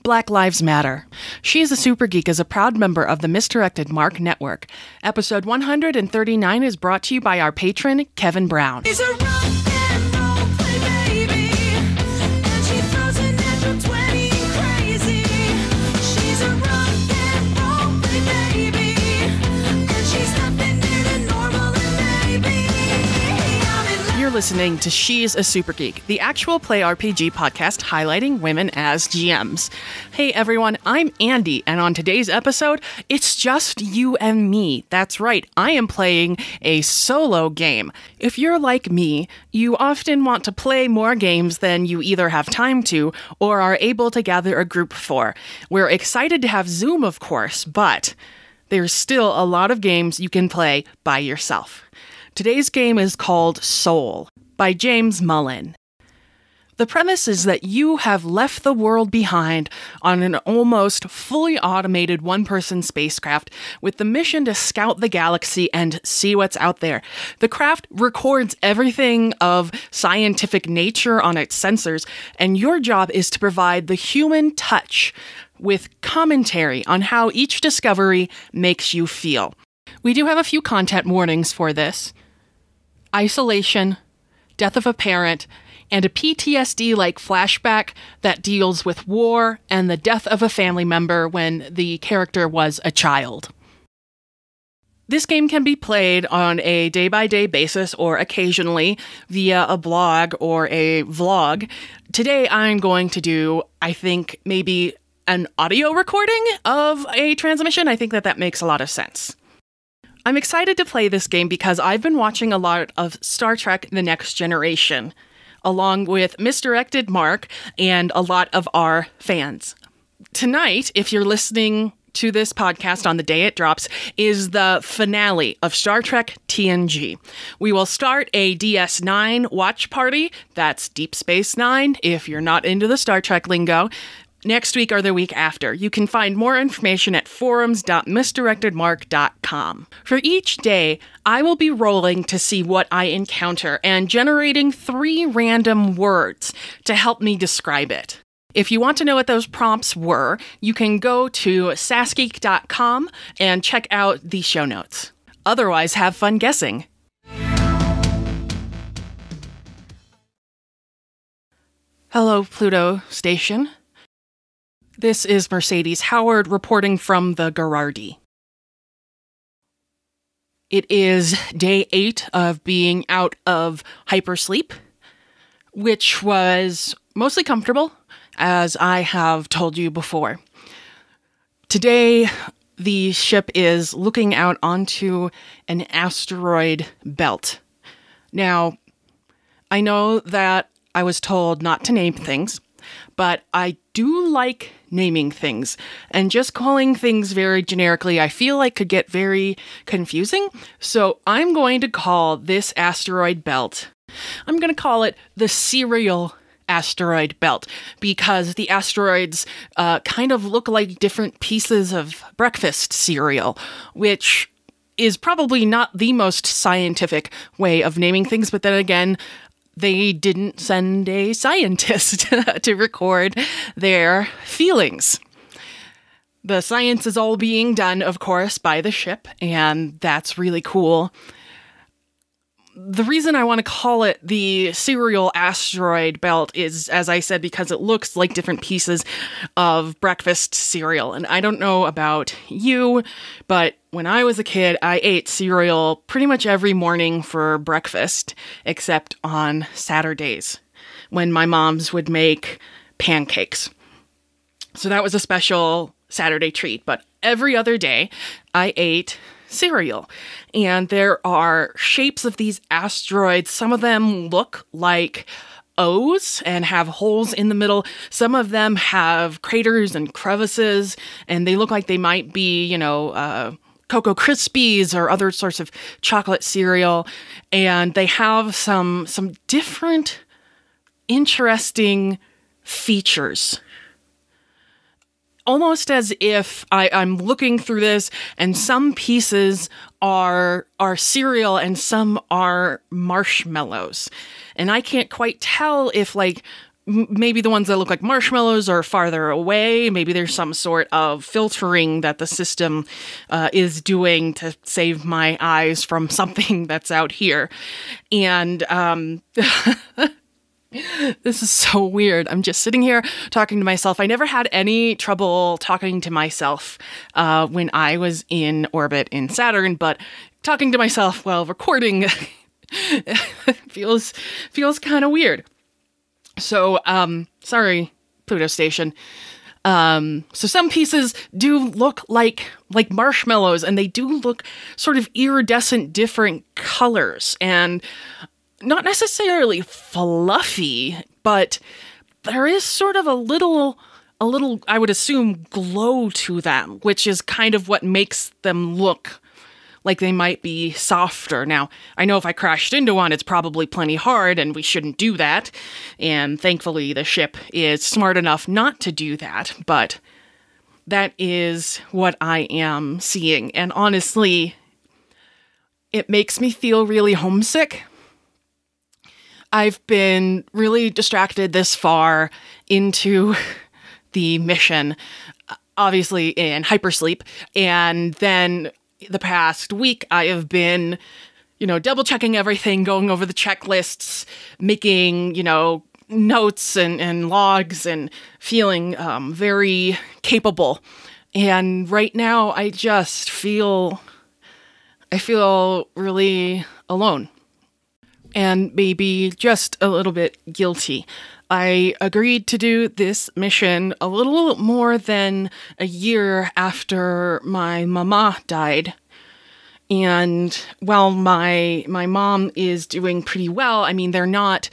Black Lives Matter. She's a Super Geek is a proud member of the Misdirected Mark Network. Episode 139 is brought to you by our patron, Kevin Brown. He's a rock and roll play baby, and she throws a natural 20 crazy. She's a rock and roll play baby, and she's nothing new to normal and maybe. You're listening to She's a Super Geek, the actual play RPG podcast highlighting women as GMs. Hey everyone, I'm Andy, and on today's episode, it's just you and me. That's right, I am playing a solo game. If you're like me, you often want to play more games than you either have time to or are able to gather a group for. We're excited to have Zoom, of course, but there's still a lot of games you can play by yourself. Today's game is called Soul by James Mullen. The premise is that you have left the world behind on an almost fully automated one-person spacecraft with the mission to scout the galaxy and see what's out there. The craft records everything of scientific nature on its sensors, and your job is to provide the human touch with commentary on how each discovery makes you feel. We do have a few content warnings for this. Isolation, death of a parent, and a PTSD-like flashback that deals with war and the death of a family member when the character was a child. This game can be played on a day-by-day basis or occasionally via a blog or a vlog. Today I'm going to do, I think, maybe an audio recording of a transmission. I think that makes a lot of sense. I'm excited to play this game because I've been watching a lot of Star Trek: The Next Generation, along with Misdirected Mark and a lot of our fans. Tonight, if you're listening to this podcast on the day it drops, is the finale of Star Trek TNG. We will start a DS9 watch party, that's Deep Space Nine, if you're not into the Star Trek lingo, next week or the week after. You can find more information at forums.misdirectedmark.com. For each day, I will be rolling to see what I encounter and generating 3 random words to help me describe it. If you want to know what those prompts were, you can go to sassgeek.com and check out the show notes. Otherwise, have fun guessing. Hello, Pluto Station. This is Mercedes Howard reporting from the Gerardi. It is day 8 of being out of hypersleep, which was mostly comfortable, as I have told you before. Today, the ship is looking out onto an asteroid belt. Now, I know that I was told not to name things, but I do like naming things, and just calling things very generically I feel like could get very confusing, so I'm going to call this asteroid belt, I'm going to call it the Cereal Asteroid Belt, because the asteroids kind of look like different pieces of breakfast cereal, which is probably not the most scientific way of naming things, but then again, they didn't send a scientist to record their feelings. The science is all being done, of course, by the ship, and that's really cool. The reason I want to call it the Cereal Asteroid Belt is, as I said, because it looks like different pieces of breakfast cereal. And I don't know about you, but when I was a kid, I ate cereal pretty much every morning for breakfast, except on Saturdays, when my moms would make pancakes. So that was a special Saturday treat, but every other day, I ate cereal. And there are shapes of these asteroids. Some of them look like O's and have holes in the middle. Some of them have craters and crevices, and they look like they might be, Cocoa Krispies or other sorts of chocolate cereal. And they have some different interesting features. Almost as if I'm looking through this and some pieces are cereal and some are marshmallows. And I can't quite tell if, maybe the ones that look like marshmallows are farther away. Maybe there's some sort of filtering that the system is doing to save my eyes from something that's out here. And this is so weird. I'm just sitting here talking to myself. I never had any trouble talking to myself when I was in orbit in Saturn, but talking to myself while recording feels kind of weird. So, sorry, Pluto Station. So some pieces do look like marshmallows, and they do look sort of iridescent different colors, and not necessarily fluffy, but there is sort of a little, I would assume, glow to them, which is kind of what makes them look like they might be softer. Now, I know if I crashed into one, it's probably plenty hard, and we shouldn't do that. And thankfully, the ship is smart enough not to do that, but that is what I am seeing. And honestly, it makes me feel really homesick. I've been really distracted this far into the mission, obviously in hypersleep, and then the past week I have been, double checking everything, going over the checklists, making, notes and logs, and feeling very capable. And right now I just feel really alone. And maybe just a little bit guilty. I agreed to do this mission a little more than a year after my mama died. And while my mom is doing pretty well, I mean, they're not,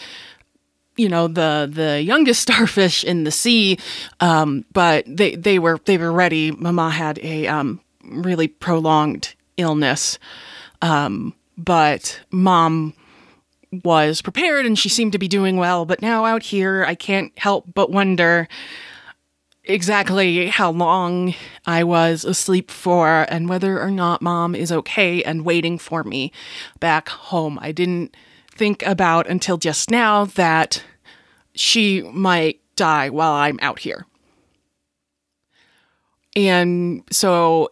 the youngest starfish in the sea, but they were ready. Mama had a really prolonged illness, but Mom was prepared and she seemed to be doing well. But now out here, I can't help but wonder exactly how long I was asleep for and whether or not Mom is okay and waiting for me back home. I didn't think about until just now that she might die while I'm out here. And so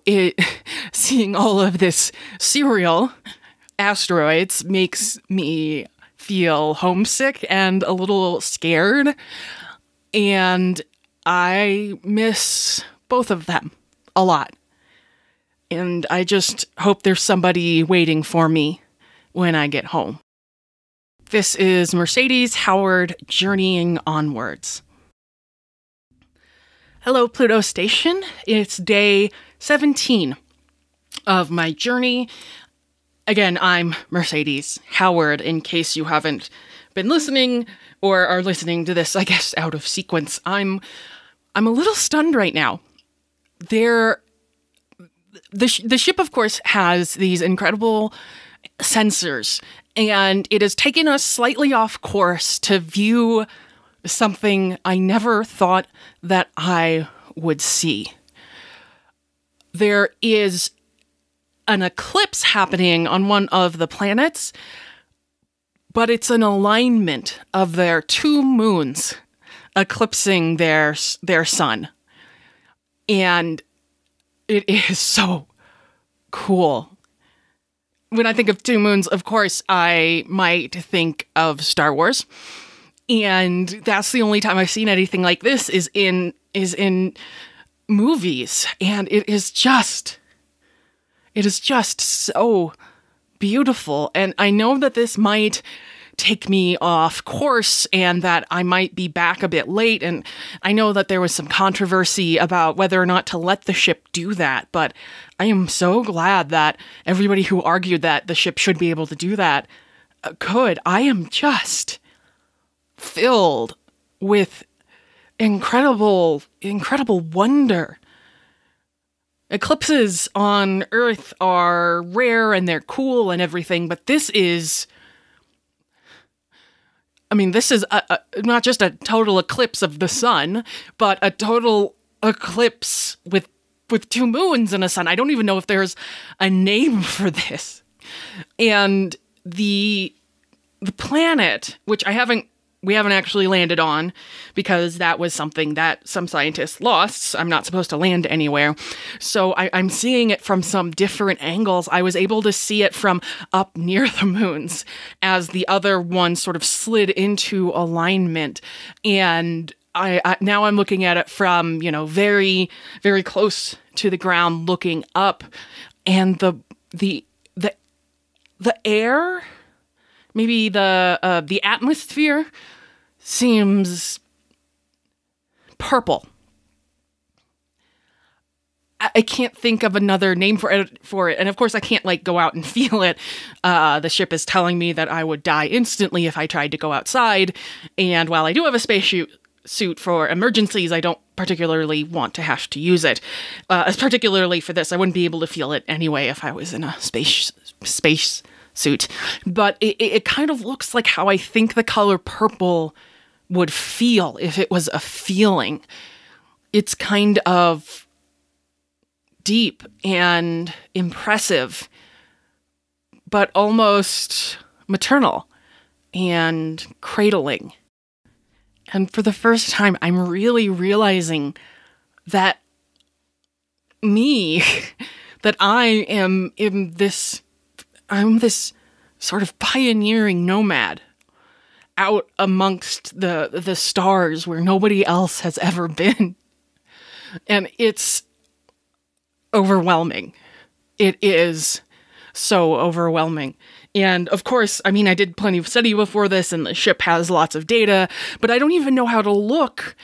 seeing all of this serial asteroids makes me feel homesick and a little scared, and I miss both of them a lot. And I just hope there's somebody waiting for me when I get home. This is Mercedes Howard journeying onwards. Hello, Pluto Station. It's day 17 of my journey. Again, I'm Mercedes Howard, in case you haven't been listening or are listening to this, I guess, out of sequence. I'm a little stunned right now. The ship, of course, has these incredible sensors, and it has taken us slightly off course to view something I never thought that I would see. There is an eclipse happening on one of the planets, but it's an alignment of their two moons eclipsing their sun. And it is so cool. When I think of two moons, of course, I might think of Star Wars. And that's the only time I've seen anything like this is in movies. And it is just so beautiful. And I know that this might take me off course and that I might be back a bit late. And I know that there was some controversy about whether or not to let the ship do that. But I am so glad that everybody who argued that the ship should be able to do that could. I am just filled with incredible wonder. Eclipses on Earth are rare and they're cool and everything, but this is not just a total eclipse of the sun, but a total eclipse with two moons and a sun. I don't even know if there's a name for this. And the planet, which I haven't we haven't actually landed on, because that was something that some scientists lost. I'm not supposed to land anywhere. So I'm seeing it from some different angles. I was able to see it from up near the moons as the other one sort of slid into alignment. And now I'm looking at it from, very, very close to the ground, looking up, and the air, maybe the atmosphere, seems purple. I can't think of another name for it. And of course I can't go out and feel it. The ship is telling me that I would die instantly if I tried to go outside. And while I do have a spacesuit for emergencies, I don't particularly want to have to use it. Particularly for this, I wouldn't be able to feel it anyway if I was in a space suit. But it kind of looks like how I think the color purple would feel if it was a feeling. It's kind of deep and impressive, but almost maternal and cradling. And for the first time, I'm really realizing that that I'm this sort of pioneering nomad out amongst the stars where nobody else has ever been. And it's overwhelming. It is so overwhelming. And of course, I did plenty of study before this, and the ship has lots of data, but I don't even know how to look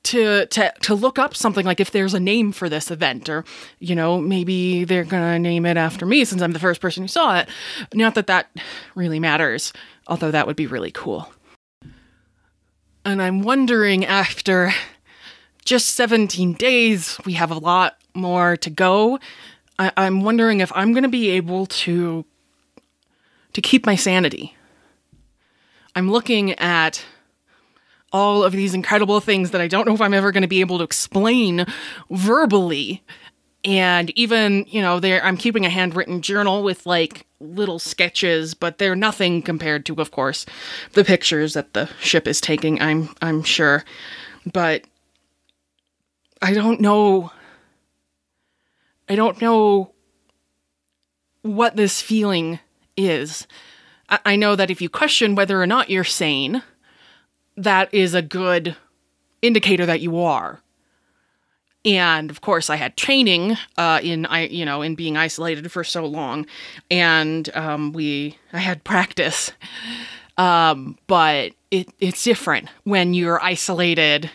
to look up something like if there's a name for this event, or, maybe they're gonna name it after me since I'm the first person who saw it. Not that that really matters, although that would be really cool. And I'm wondering, after just 17 days, we have a lot more to go. I'm wondering if I'm going to be able to keep my sanity. I'm looking at all of these incredible things that I don't know if I'm ever going to be able to explain verbally. And even, I'm keeping a handwritten journal with little sketches, but they're nothing compared to, of course, the pictures that the ship is taking, I'm sure. But I don't know what this feeling is. I know that if you question whether or not you're sane, that is a good indicator that you are. And of course, I had training in being isolated for so long, and I had practice. But it's different when you're isolated,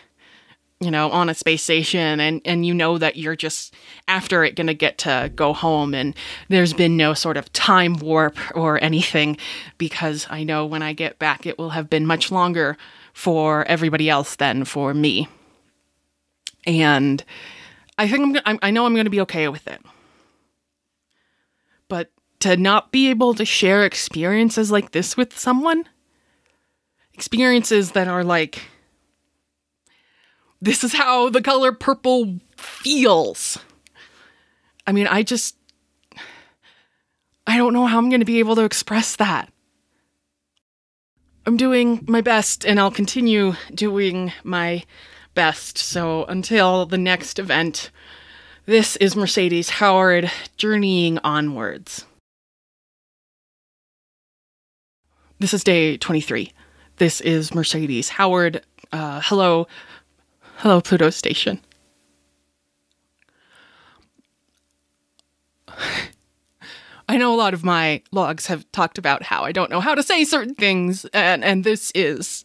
on a space station, and that you're just after it gonna get to go home, and there's been no sort of time warp or anything, because I know when I get back it will have been much longer for everybody else than for me. And I think I know I'm going to be okay with it. But to not be able to share experiences like this with someone, experiences that are this is how the color purple feels. I don't know how I'm going to be able to express that. I'm doing my best, and I'll continue doing my best. So until the next event, this is Mercedes Howard, journeying onwards. This is day 23. This is Mercedes Howard. Hello, Pluto Station. I know a lot of my logs have talked about how I don't know how to say certain things, and this is...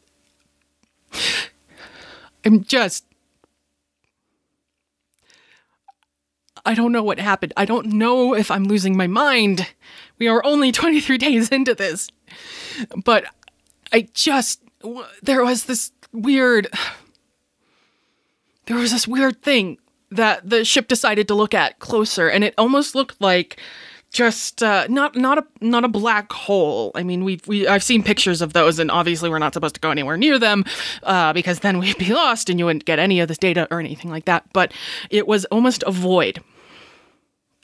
I don't know what happened. I don't know if I'm losing my mind. We are only 23 days into this. But there was this weird thing that the ship decided to look at closer, and it almost looked like just not a black hole. I've seen pictures of those, and obviously we're not supposed to go anywhere near them because then we'd be lost and you wouldn't get any of this data or anything like that. But it was almost a void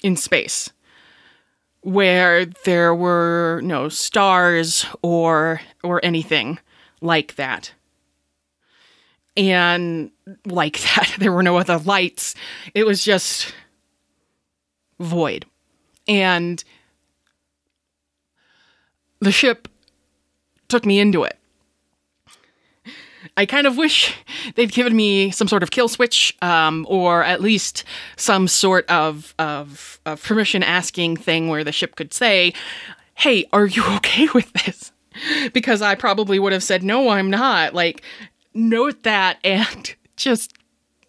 in space where there were no stars or anything like that. And like that, there were no other lights. It was just void. And the ship took me into it. I kind of wish they'd given me some sort of kill switch, or at least some sort of permission asking thing where the ship could say, hey, are you okay with this? Because I probably would have said, no, I'm not. Like, note that, and just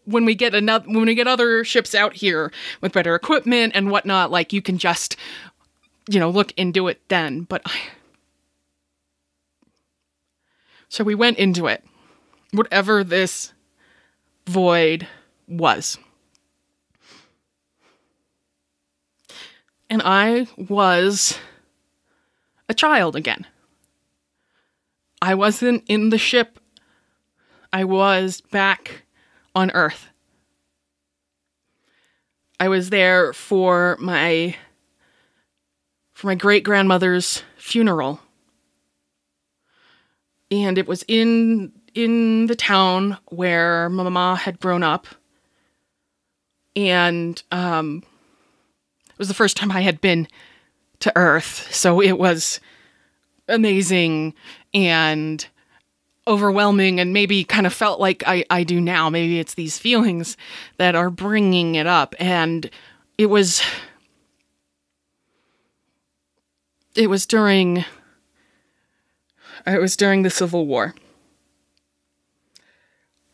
when we get other ships out here with better equipment and whatnot, like, you can just, look into it then. But so we went into it. Whatever this void was. And I was a child again. I wasn't in the ship. I was back on Earth. I was there for my great-grandmother's funeral. And it was in the town where my mama had grown up. And it was the first time I had been to Earth. So it was amazing and overwhelming, and maybe kind of felt like I do now. Maybe it's these feelings that are bringing it up. And it was during the Civil War.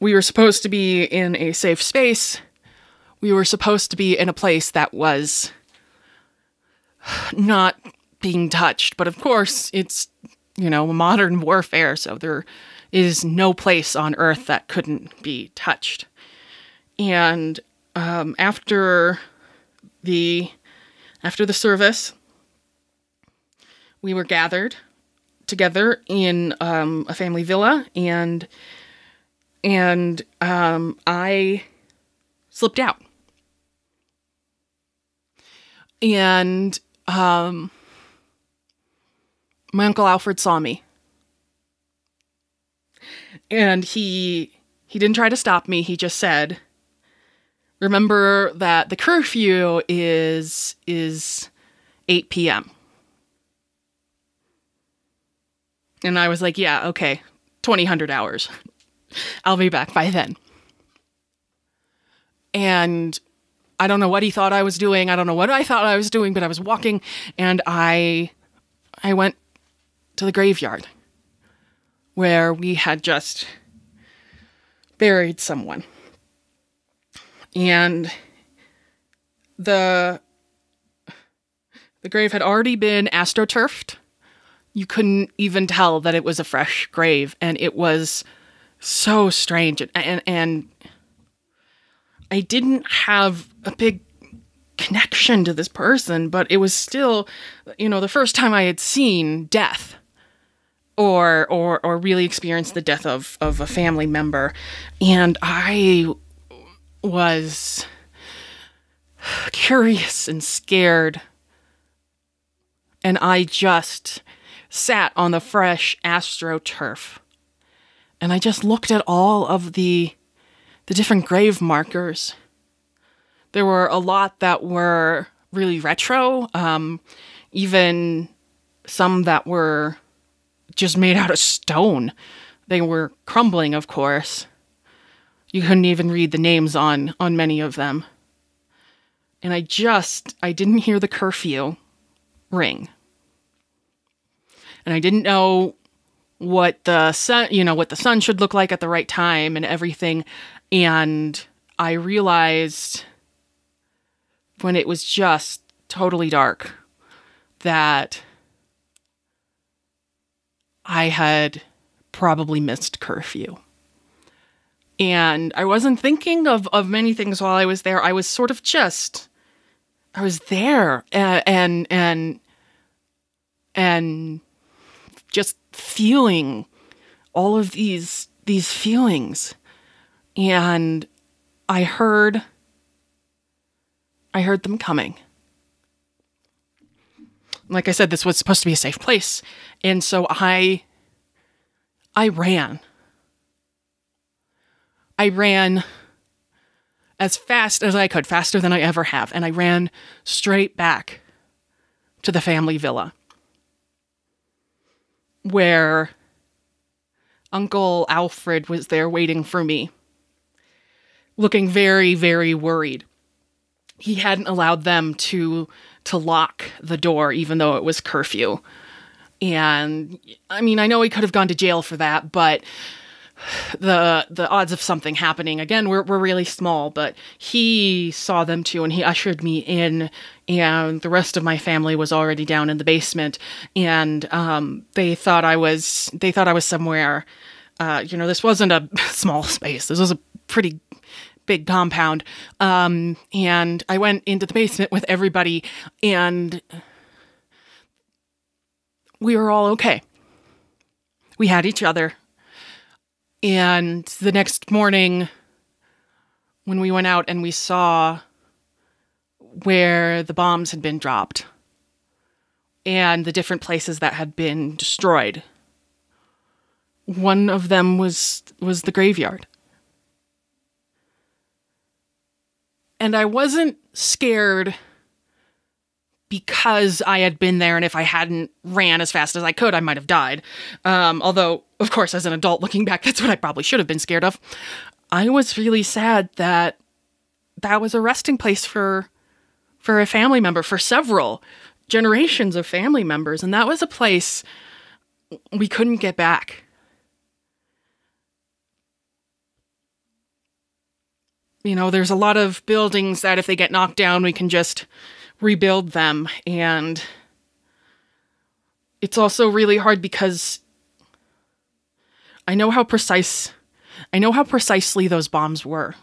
We were supposed to be in a safe space. We were supposed to be in a place that was not being touched. But of course, it's, modern warfare, so there is no place on Earth that couldn't be touched. And after the service, we were gathered together in a family villa, and I slipped out. And my Uncle Alfred saw me. And he didn't try to stop me. He just said, remember that the curfew is 8 p.m. And I was like, yeah, okay, 2000 hours. I'll be back by then. And I don't know what he thought I was doing. I don't know what I thought I was doing, but I was walking, and I went to the graveyard where we had just buried someone. And the grave had already been astroturfed. You couldn't even tell that it was a fresh grave, and it was so strange. And I didn't have a big connection to this person, but it was still, the first time I had seen death or really experienced the death of a family member. And I was curious and scared. And I just sat on the fresh astroturf. And I just looked at all of the different grave markers. There were a lot that were really retro, even some that were just made out of stone. They were crumbling, of course. You couldn't even read the names on many of them. And I didn't hear the curfew ring. And I didn't know what the sun should look like at the right time and everything. And I realized when it was just totally dark that I had probably missed curfew. And I wasn't thinking of many things while I was there. I was sort of I was there and just feeling all of these feelings. And I heard them coming. Like I said, this was supposed to be a safe place. And so I ran. I ran as fast as I could, faster than I ever have, and I ran straight back to the family villa, where Uncle Alfred was there waiting for me, looking very, very worried. He hadn't allowed them to lock the door, even though it was curfew. And, I mean, I know he could have gone to jail for that, but the odds of something happening, again, were really small. But he saw them too, and he ushered me in, and the rest of my family was already down in the basement, and they thought I was somewhere. This wasn't a small space. This was a pretty big compound. And I went into the basement with everybody, and we were all okay. We had each other. And the next morning, when we went out and we saw where the bombs had been dropped and the different places that had been destroyed, one of them was the graveyard. And I wasn't scared because I had been there, and if I hadn't ran as fast as I could, I might have died. Although, of course, as an adult looking back, that's what I probably should have been scared of. I was really sad that that was a resting place for a family member, for several generations of family members, and that was a place we couldn't get back. You know, there's a lot of buildings that if they get knocked down, we can just rebuild them. And it's also really hard because I know how precisely those bombs were,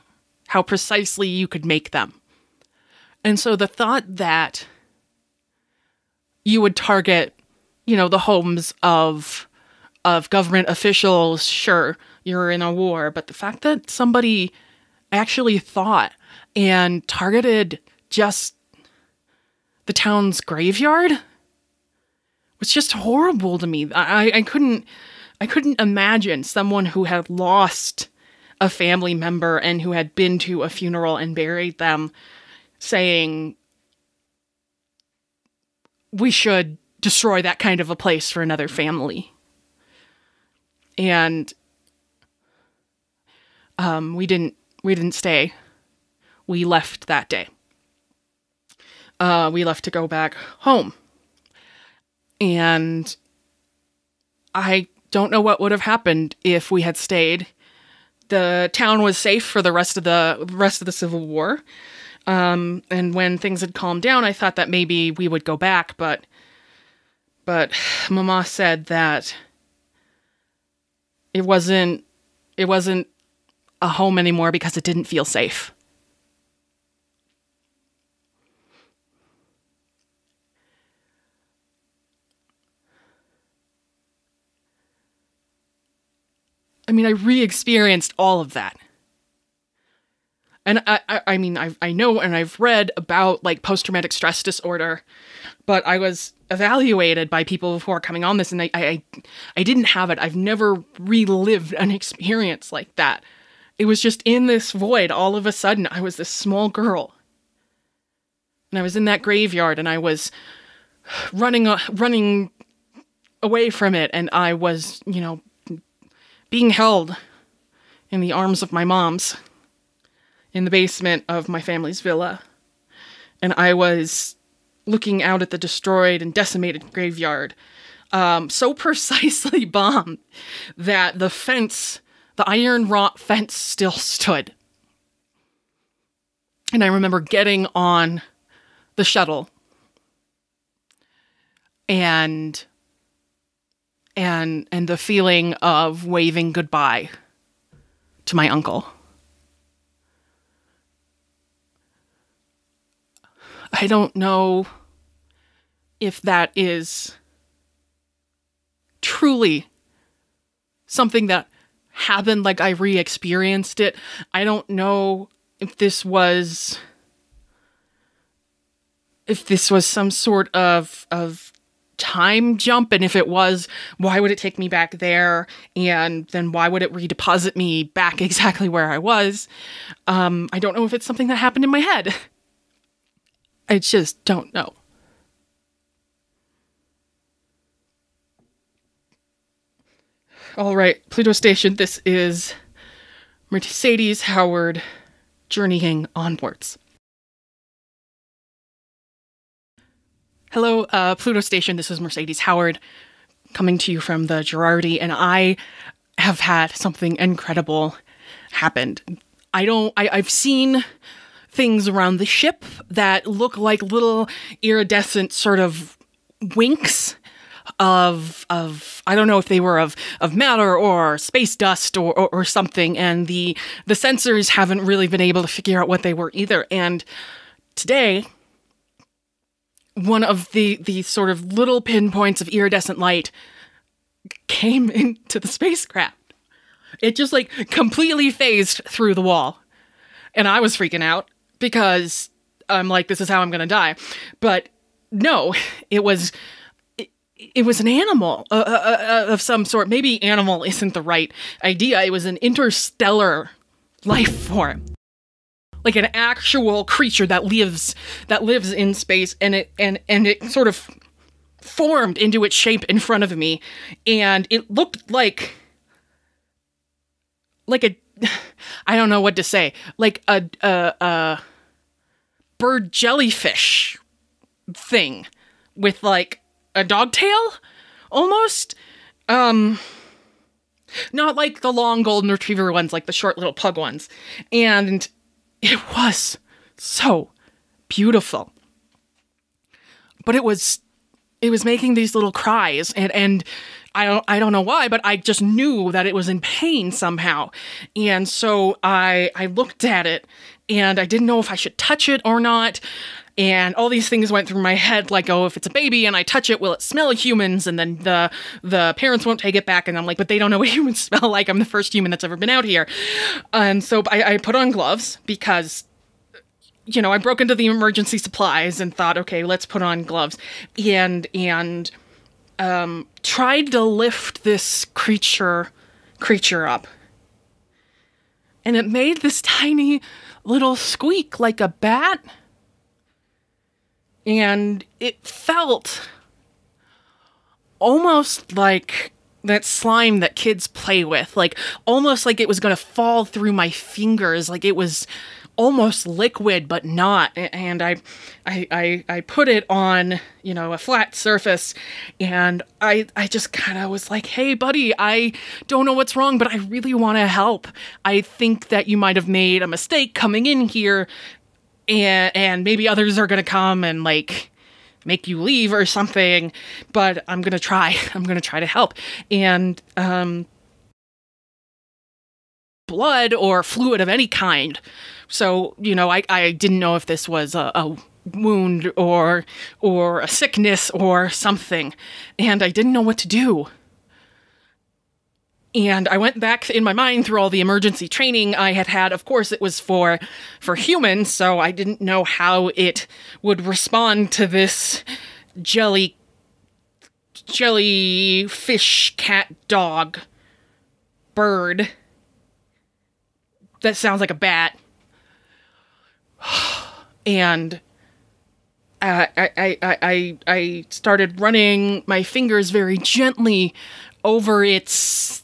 how precisely you could make them. And so the thought that you would target, the homes of government officials, sure, you're in a war, but the fact that somebody actually thought and targeted just the town's graveyard was just horrible to me. I couldn't imagine someone who had lost a family member and who had been to a funeral and buried them saying, we should destroy that kind of a place for another family. And we didn't stay. We left that day. We left to go back home. And I don't know what would have happened if we had stayed. The town was safe for the rest of the Civil War. And when things had calmed down, I thought that maybe we would go back, but Mama said that it wasn't a home anymore because it didn't feel safe. I mean, I re-experienced all of that. And I know and I've read about like post-traumatic stress disorder, but I was evaluated by people who are coming on this, and I didn't have it. I've never relived an experience like that. It was just in this void. All of a sudden, I was this small girl, and I was in that graveyard, and I was running away from it, and I was, being held in the arms of my mom's in the basement of my family's villa. And I was looking out at the destroyed and decimated graveyard, so precisely bombed that the iron wrought fence still stood. And I remember getting on the shuttle and the feeling of waving goodbye to my uncle. I don't know if that is truly something that happened, like I re-experienced it. I don't know if this was some sort of time jump, and if it was, why would it take me back there, and then why would it redeposit me back exactly where I was? I don't know if it's something that happened in my head. I just don't know. All right, Pluto Station, this is Mercedes Howard journeying onwards. Hello, Pluto Station. This is Mercedes Howard coming to you from the Girardi, and I have had something incredible happen. I've seen things around the ship that look like little iridescent sort of winks of I don't know if they were of matter or space dust or something, and the sensors haven't really been able to figure out what they were either. And today, one of the sort of little pinpoints of iridescent light came into the spacecraft. It just like completely phased through the wall. And I was freaking out because I'm like, this is how I'm going to die. But no, it was an animal of some sort. Maybe animal isn't the right idea. It was an interstellar life form. Like an actual creature that lives in space, and it sort of formed into its shape in front of me, and it looked like a I don't know what to say, like a bird jellyfish thing with like a dog tail almost. Not like the long golden retriever ones, like the short little pug ones. And it was so beautiful. But it was making these little cries, and I don't know why, but I just knew that it was in pain somehow. And so I looked at it, and I didn't know if I should touch it or not. And all these things went through my head, like, oh, if it's a baby and I touch it, will it smell humans? And then the parents won't take it back. And I'm like, but they don't know what humans smell like. I'm the first human that's ever been out here. And so I put on gloves because, you know, I broke into the emergency supplies and thought, okay, let's put on gloves. And tried to lift this creature up. And it made this tiny little squeak like a bat. And it felt almost like that slime that kids play with, like almost like it was going to fall through my fingers, like it was almost liquid, but not. And I put it on, you know, a flat surface, and I just kind of was like, hey, buddy, I don't know what's wrong, but I really want to help. I think that you might have made a mistake coming in here. And maybe others are going to come and, like, make you leave or something, but I'm going to try. I'm going to try to help. And blood or fluid of any kind. So, you know, I didn't know if this was a wound or a sickness or something. And I didn't know what to do. And I went back in my mind through all the emergency training I had had. Of course, it was for humans, so I didn't know how it would respond to this jellyfish, cat, dog, bird. That sounds like a bat. And I started running my fingers very gently over its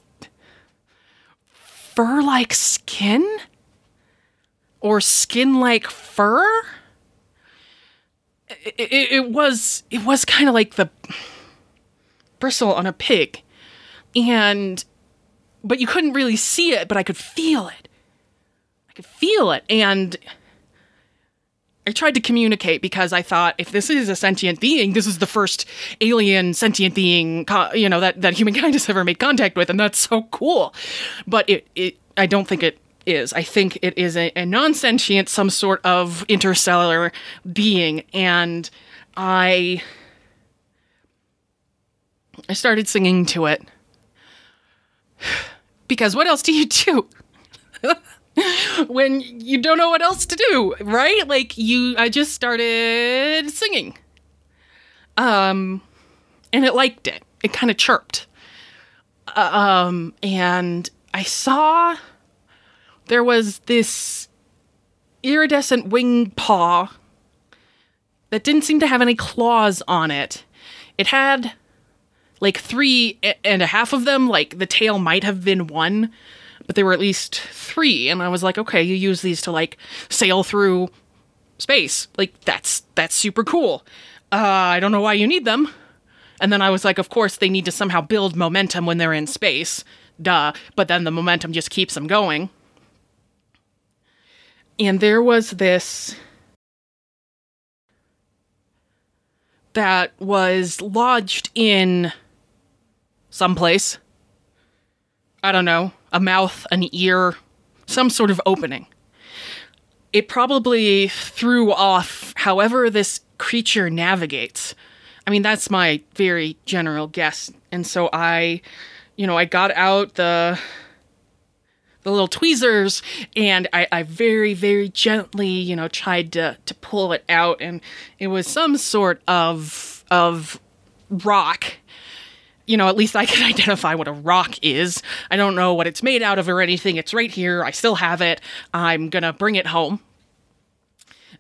fur-like skin? Or skin-like fur? It was kind of like the bristle on a pig. But you couldn't really see it, but I could feel it. And I tried to communicate because I thought, if this is a sentient being, this is the first alien sentient being, you know, that humankind has ever made contact with, and that's so cool. But I don't think it is. I think it is a non-sentient, some sort of interstellar being, and I started singing to it. Because what else do you do? When you don't know what else to do, right? Like, I just started singing. And and it liked it. It kind of chirped. And I saw there was this iridescent wing paw that didn't seem to have any claws on it. It had like 3.5 of them, like the tail might have been 1, but there were at least 3. And I was like, okay, you use these to like sail through space. Like that's super cool. I don't know why you need them. And then I was like, of course they need to somehow build momentum when they're in space. Duh. But then the momentum just keeps them going. And there was this that was lodged in someplace. I don't know, a mouth, an ear, some sort of opening. It probably threw off however this creature navigates. I mean, that's my very general guess. And so I got out the little tweezers, and I very, very gently, tried to pull it out, and it was some sort of rock. At least I can identify what a rock is. I don't know what it's made out of or anything. It's right here. I still have it. I'm gonna bring it home.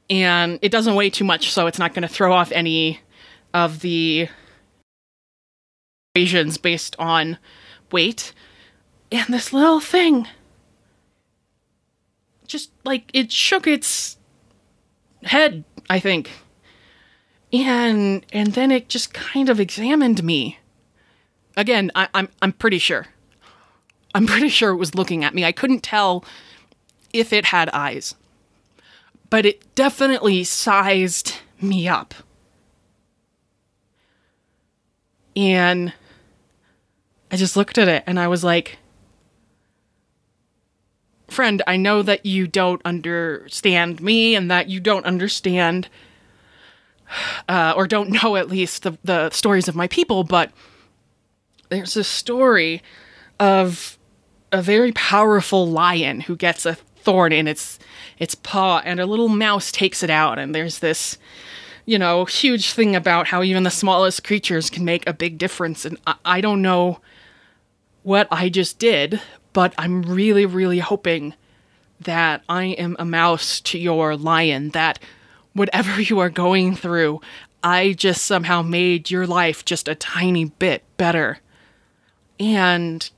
And it doesn't weigh too much, so it's not gonna throw off any of the equations based on weight. And this little thing, just like, it shook its head, I think. And then it just kind of examined me. Again, I'm pretty sure. I'm pretty sure it was looking at me. I couldn't tell if it had eyes. But it definitely sized me up. And I just looked at it and I was like, friend, I know that you don't understand me and that you don't understand, or don't know at least the stories of my people, but there's a story of a very powerful lion who gets a thorn in its paw, and a little mouse takes it out, and there's this, huge thing about how even the smallest creatures can make a big difference. And I don't know what I just did, but I'm really, really hoping that I am a mouse to your lion, that whatever you are going through, I just somehow made your life just a tiny bit better. And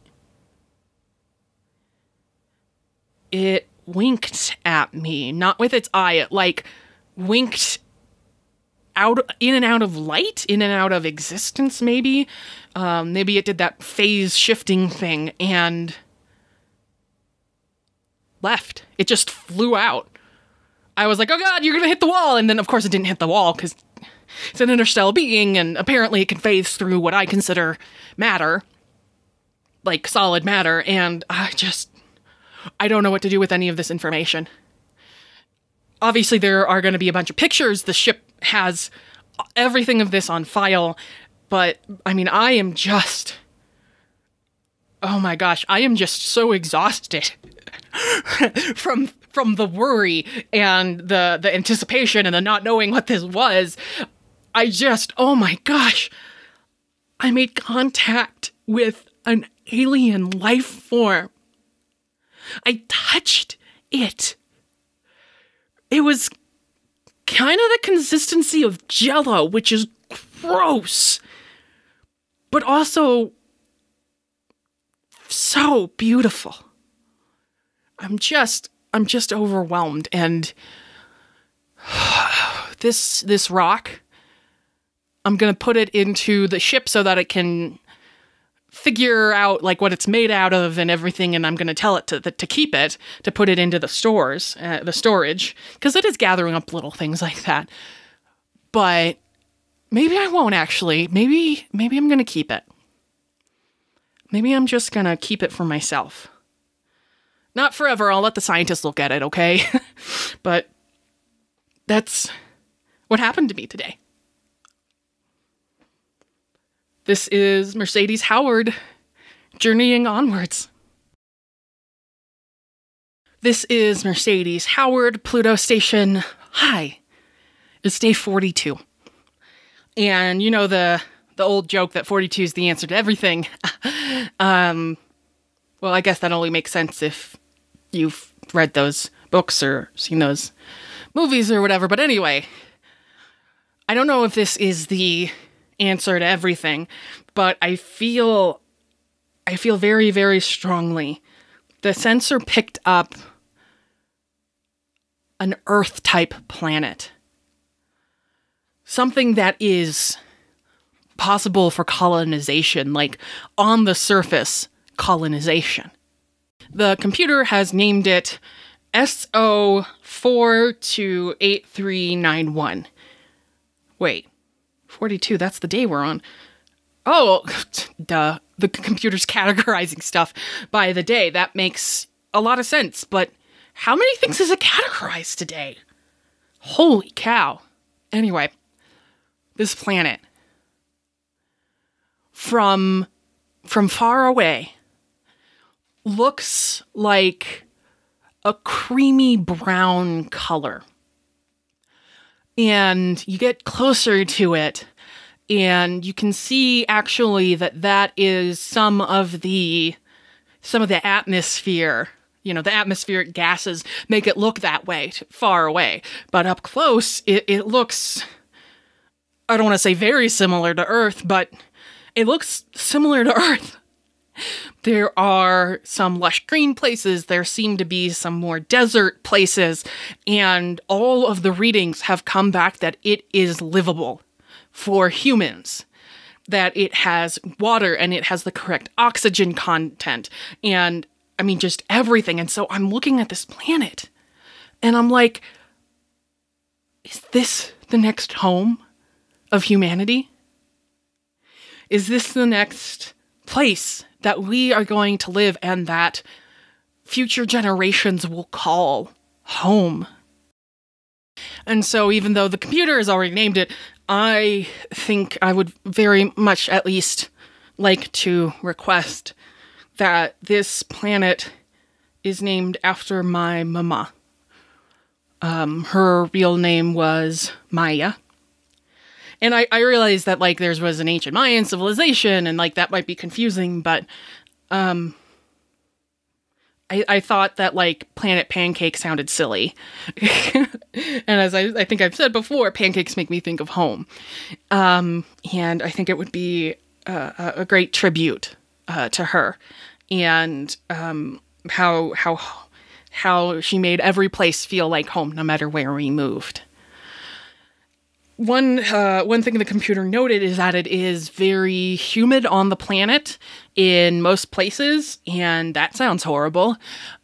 it winked at me, not with its eye, it like winked in and out of light, in and out of existence, maybe. Maybe it did that phase shifting thing and left. It just flew out. I was like, oh god, you're gonna hit the wall! And then of course it didn't hit the wall, because it's an interstellar being, and apparently it can phase through what I consider matter. Like solid matter, and I don't know what to do with any of this information. Obviously, there are going to be a bunch of pictures. The ship has everything of this on file, but, I mean, I am just... Oh my gosh, I am just so exhausted from the worry and the anticipation and the not knowing what this was. Oh my gosh, I made contact with an alien life form. I touched it. It was kind of the consistency of Jell-O, which is gross, but also so beautiful. I'm just overwhelmed, and this rock, I'm gonna put it into the ship so that it can figure out like what it's made out of and everything, and I'm going to tell it to keep it, to put it into the storage, because it is gathering up little things like that. But maybe I won't actually. Maybe I'm going to keep it. Maybe I'm just going to keep it for myself. Not forever. I'll let the scientists look at it, okay? But that's what happened to me today. This is Mercedes Howard, journeying onwards. This is Mercedes Howard, Pluto Station. Hi. It's day 42. And, the the old joke that 42 is the answer to everything. Well, I guess that only makes sense if you've read those books or seen those movies or whatever. But anyway, I don't know if this is the answer to everything, but I feel very, very strongly the sensor picked up an Earth-type planet. Something that is possible for colonization, like on the surface colonization. The computer has named it SO428391. Wait, 42, that's the day we're on. Oh, duh. The computer's categorizing stuff by the day. That makes a lot of sense, but how many things is it categorized today? Holy cow. Anyway, this planet, from far away, looks like a creamy brown color. And you get closer to it, and you can see actually that is some of the atmosphere. You know, the atmospheric gases make it look that way, far away. But up close, it looks, I don't want to say very similar to Earth, but it looks similar to Earth. There are some lush green places, there seem to be some more desert places, and all of the readings have come back that it is livable for humans. That it has water and it has the correct oxygen content, and I mean, just everything. And so I'm looking at this planet, and I'm like, is this the next home of humanity? Is this the next place that we are going to live and that future generations will call home? And so even though the computer has already named it, I think I would very much at least like to request that this planet is named after my mama. Her real name was Maya. And I realized that, like, there was an ancient Mayan civilization, and, like, that might be confusing, but, I thought that, like, Planet Pancake sounded silly. And as I think I've said before, pancakes make me think of home. And I think it would be a great tribute to her. And how she made every place feel like home, no matter where we moved. One thing the computer noted is that it is very humid on the planet in most places, and that sounds horrible.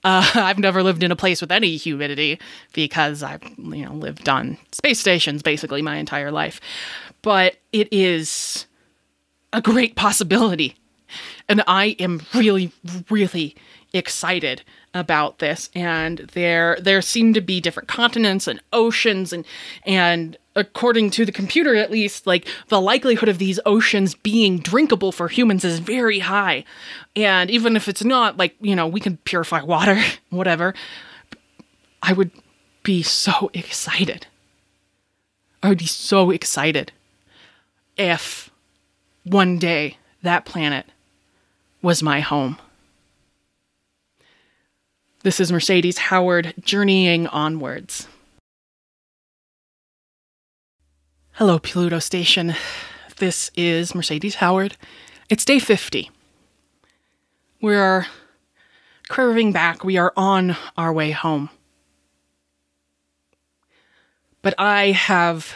I've never lived in a place with any humidity because I've lived on space stations basically my entire life. But it is a great possibility, and I am really, really excited about this. And there seem to be different continents and oceans, and according to the computer at least, like, the likelihood of these oceans being drinkable for humans is very high. And even if it's not, like, we can purify water, whatever, I would be so excited. I would be so excited if one day that planet was my home. This is Mercedes Howard journeying onwards. Hello, Pluto Station. This is Mercedes Howard. It's day 50. We're curving back. We are on our way home. But I have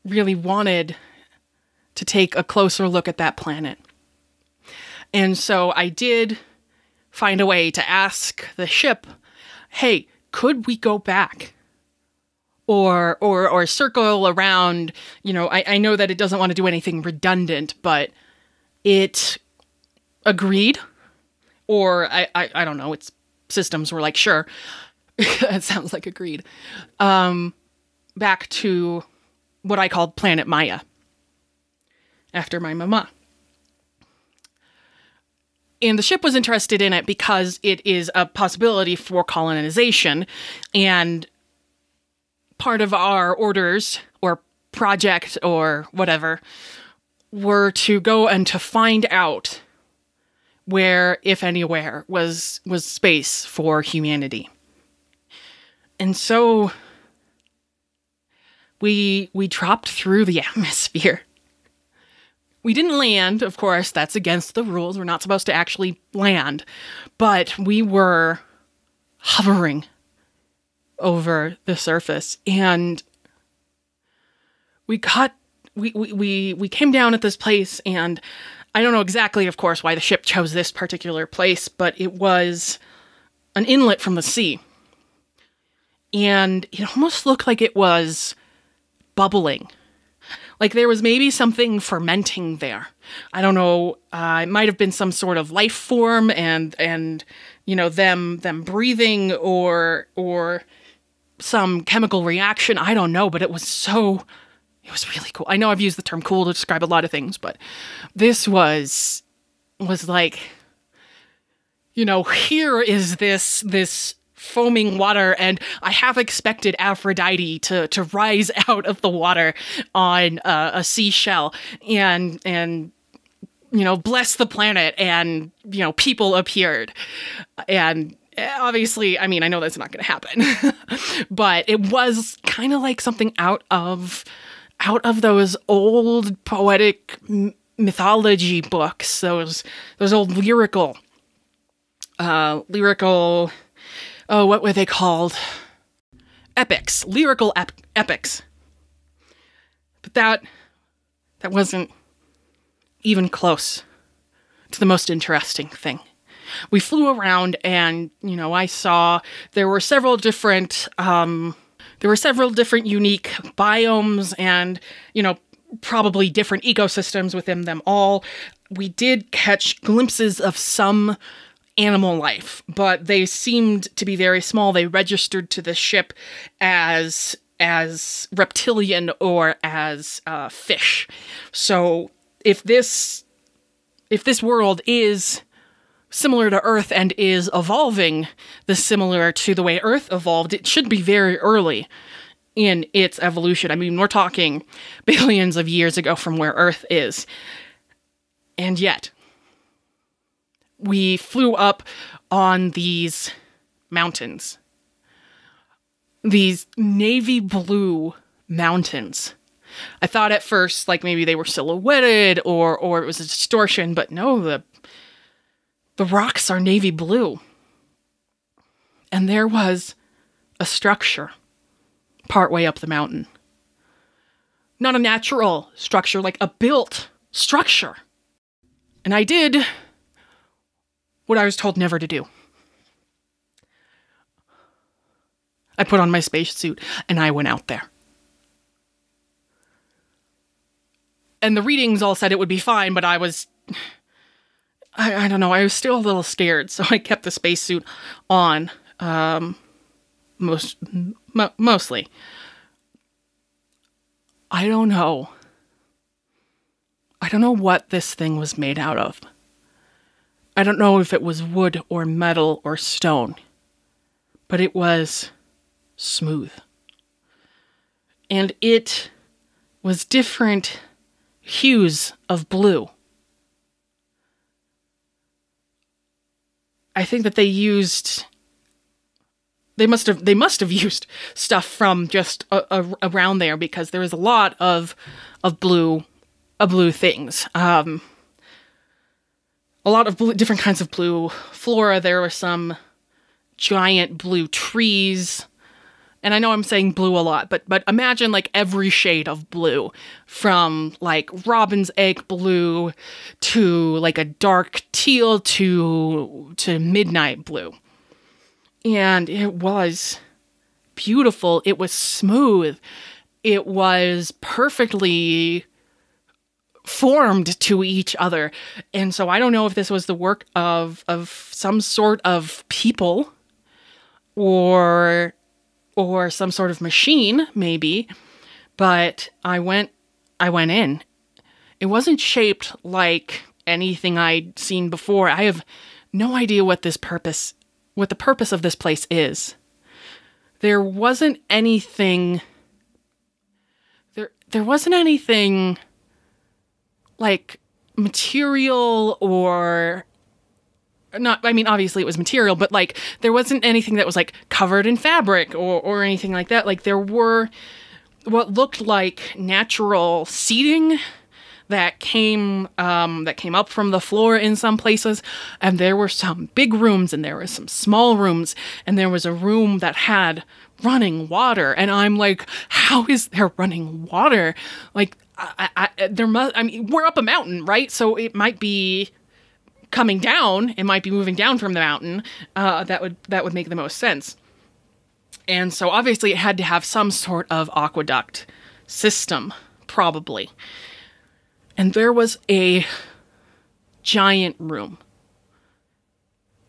really wanted to take a closer look at that planet. And so I did find a way to ask the ship, hey, could we go back? Or circle around, I know that it doesn't want to do anything redundant, but it agreed. Or I don't know, its systems were like, sure, that sounds like agreed. Back to what I called Planet Maya, after my mama. And the ship was interested in it because it is a possibility for colonization, and part of our orders, or project or whatever were to go and to find out where, if anywhere, was space for humanity. And so we dropped through the atmosphere. We didn't land, of course, that's against the rules. We're not supposed to actually land, but we were hovering over the surface, and we came down at this place, and I don't know exactly, of course, why the ship chose this particular place, but it was an inlet from the sea. And it almost looked like it was bubbling. Like there was maybe something fermenting there. I don't know. It might have been some sort of life form and you know, them breathing or some chemical reaction. I don't know, but it was really cool. I know I've used the term cool to describe a lot of things, but this was like, you know, here is this foaming water, and I have expected Aphrodite to rise out of the water on a seashell and you know, bless the planet, and you know, people appeared. And obviously, I mean, I know that's not going to happen, but it was kind of like something out of those old poetic mythology books, those old lyrical, oh, what were they called? Epics, lyrical epics. But that wasn't even close to the most interesting thing. We flew around, and, you know, I saw there were several different unique biomes, and, you know, probably different ecosystems within them all. We did catch glimpses of some animal life, but they seemed to be very small. They registered to the ship as reptilian or as fish. So if this world is similar to Earth and is evolving similar to the way Earth evolved, it should be very early in its evolution. I mean, we're talking billions of years ago from where Earth is. And yet, we flew up on these mountains. These navy blue mountains. I thought at first, like, maybe they were silhouetted or it was a distortion, but no, the rocks are navy blue. And there was a structure partway up the mountain. Not a natural structure, like a built structure. And I did what I was told never to do. I put on my spacesuit and I went out there. And the readings all said it would be fine, but I don't know, I was still a little scared, so I kept the spacesuit on, mostly. I don't know what this thing was made out of. I don't know if it was wood or metal or stone, but it was smooth. And it was different hues of blue. I think that they must have used stuff from just around there, because there was a lot of blue things. A lot of different kinds of blue flora. There were some giant blue trees. And I know I'm saying blue a lot, but imagine like every shade of blue, from like robin's egg blue to like a dark teal to midnight blue. And it was beautiful. It was smooth. It was perfectly formed to each other. And so I don't know if this was the work of some sort of people or some sort of machine, maybe, but I went in. It wasn't shaped like anything I'd seen before. I have no idea what the purpose of this place is. There wasn't anything. there wasn't anything like material or not. I mean, obviously it was material, but like there wasn't anything that was like covered in fabric or anything like that. Like there were what looked like natural seating that came up from the floor in some places, and there were some big rooms and there were some small rooms, and there was a room that had running water, and I'm like, how is there running water? Like, there must. I mean, we're up a mountain, right? So it might be coming down. It might be moving down from the mountain. That would make the most sense. And so obviously it had to have some sort of aqueduct system, probably. And there was a giant room.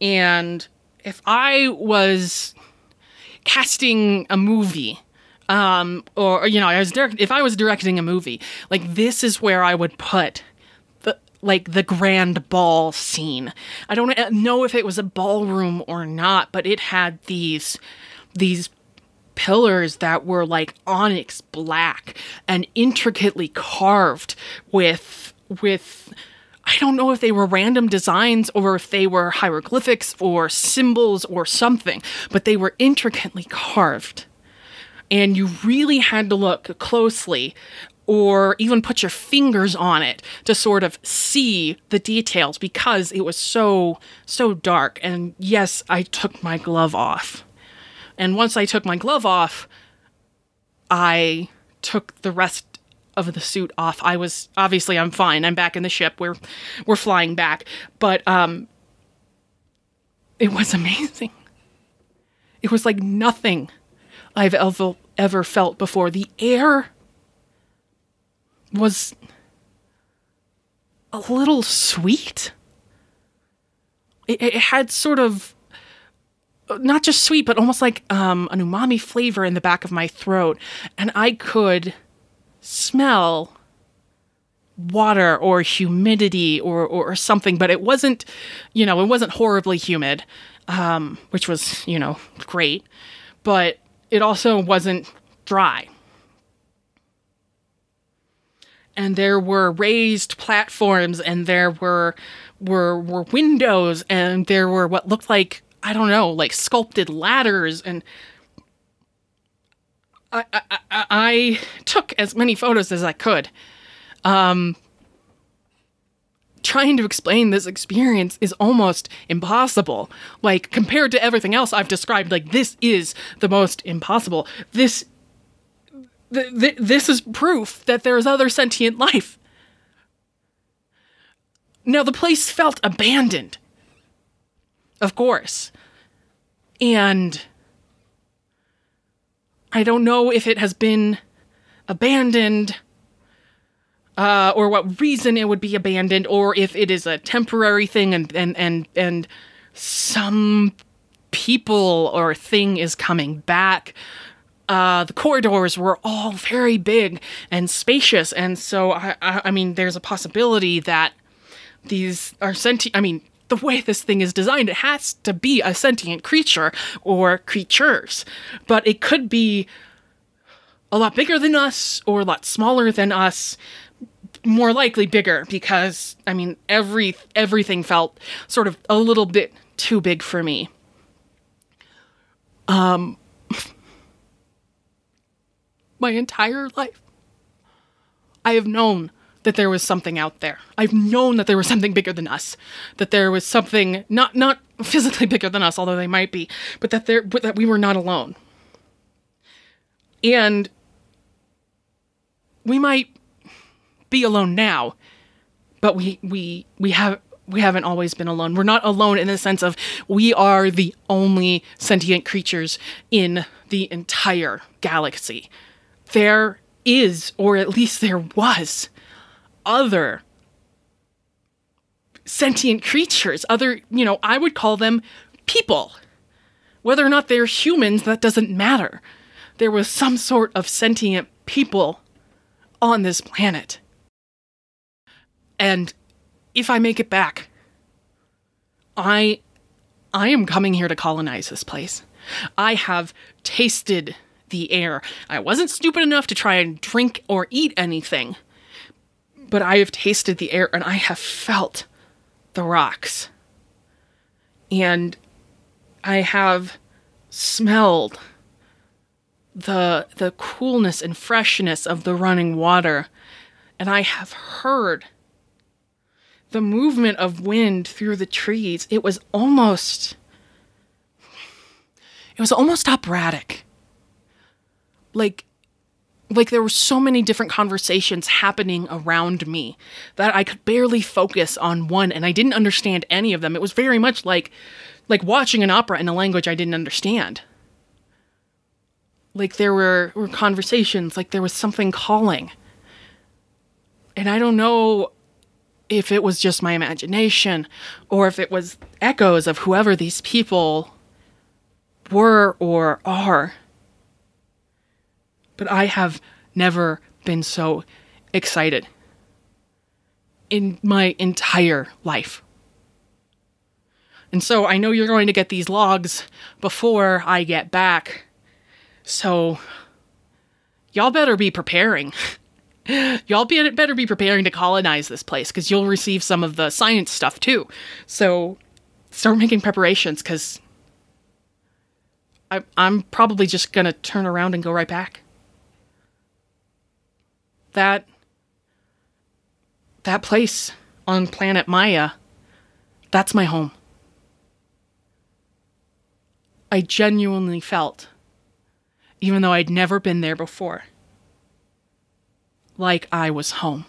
And if I was casting a movie, or, you know, if I was directing a movie, like, this is where I would put the grand ball scene. I don't know if it was a ballroom or not, but it had these pillars that were like onyx black and intricately carved with I don't know if they were random designs or if they were hieroglyphics or symbols or something, but they were intricately carved. And you really had to look closely or even put your fingers on it to sort of see the details because it was so dark. And yes, I took my glove off. And once I took my glove off, I took the rest of the suit off. I'm fine. I'm back in the ship. We're flying back. But it was amazing. It was like nothing I've ever felt before. The air was a little sweet. It had sort of not just sweet, but almost like an umami flavor in the back of my throat. And I could smell water or humidity or something, but it wasn't, it wasn't horribly humid, which was, great, but it also wasn't dry. And there were raised platforms, and there were windows, and there were what looked like, I don't know, like sculpted ladders, and I took as many photos as I could. Trying to explain this experience is almost impossible. Like, compared to everything else I've described, like, this is the most impossible. This is proof that there is other sentient life. Now, the place felt abandoned. Of course. And I don't know if it has been abandoned, or what reason it would be abandoned, or if it is a temporary thing and some people or thing is coming back. The corridors were all very big and spacious, and so I mean, there's a possibility that these are sentient. I mean, the way this thing is designed, it has to be a sentient creature or creatures, but it could be a lot bigger than us or a lot smaller than us. More likely bigger, because I mean, everything felt sort of a little bit too big for me. My entire life, I have known that there was something out there. I've known that there was something bigger than us, that there was something not physically bigger than us, although they might be, but that we were not alone. And we might be alone now, but we haven't always been alone. We're not alone in the sense of we are the only sentient creatures in the entire galaxy. There is, or at least there was, other sentient creatures, I would call them people. Whether or not they're humans, that doesn't matter. There was some sort of sentient people on this planet. And if I make it back, I am coming here to colonize this place. I have tasted the air. I wasn't stupid enough to try and drink or eat anything, but I have tasted the air and I have felt the rocks. And I have smelled the coolness and freshness of the running water. And I have heard the movement of wind through the trees. It was almost operatic. Like there were so many different conversations happening around me that I could barely focus on one, and I didn't understand any of them. It was very much like watching an opera in a language I didn't understand. Like there were conversations, like there was something calling. And I don't know if it was just my imagination or if it was echoes of whoever these people were or are. But I have never been so excited in my entire life. And so I know you're going to get these logs before I get back. So y'all better be preparing. Y'all better be preparing to colonize this place, because you'll receive some of the science stuff too. So start making preparations, because I'm probably just going to turn around and go right back. That place on planet Maya, that's my home. I genuinely felt, even though I'd never been there before, like I was home.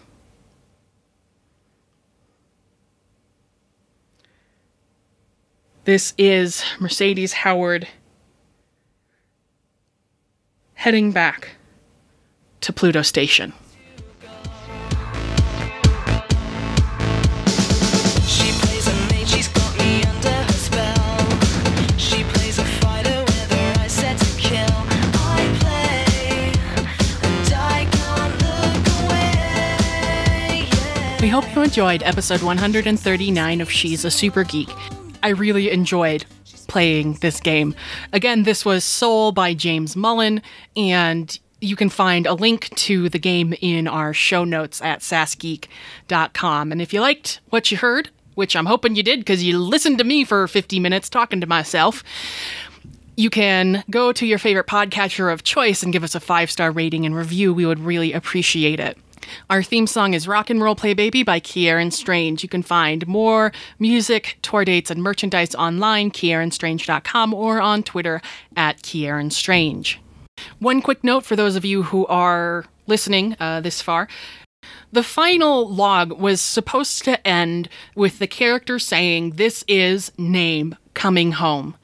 This is Mercedes Howard heading back to Pluto Station. She plays a maid, she's got me under her spell. She plays a fighter with her eyes set to kill. I play, and I can't look away. We hope you enjoyed episode 139 of She's a Super Geek. I really enjoyed playing this game. Again, this was Soul by James Mullen, and you can find a link to the game in our show notes at sassgeek.com. And if you liked what you heard, which I'm hoping you did because you listened to me for 50 minutes talking to myself, you can go to your favorite podcatcher of choice and give us a 5-star rating and review. We would really appreciate it. Our theme song is Rock and Roll Play Baby by Kieran Strange. You can find more music, tour dates, and merchandise online, kieranstrange.com, or on Twitter at kieranstrange. One quick note for those of you who are listening this far. The final log was supposed to end with the character saying, "This is name coming home."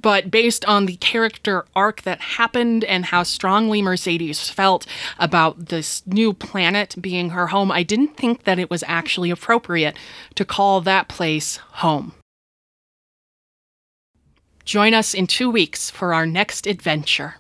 But based on the character arc that happened and how strongly Mercedes felt about this new planet being her home, I didn't think that it was actually appropriate to call that place home. Join us in 2 weeks for our next adventure.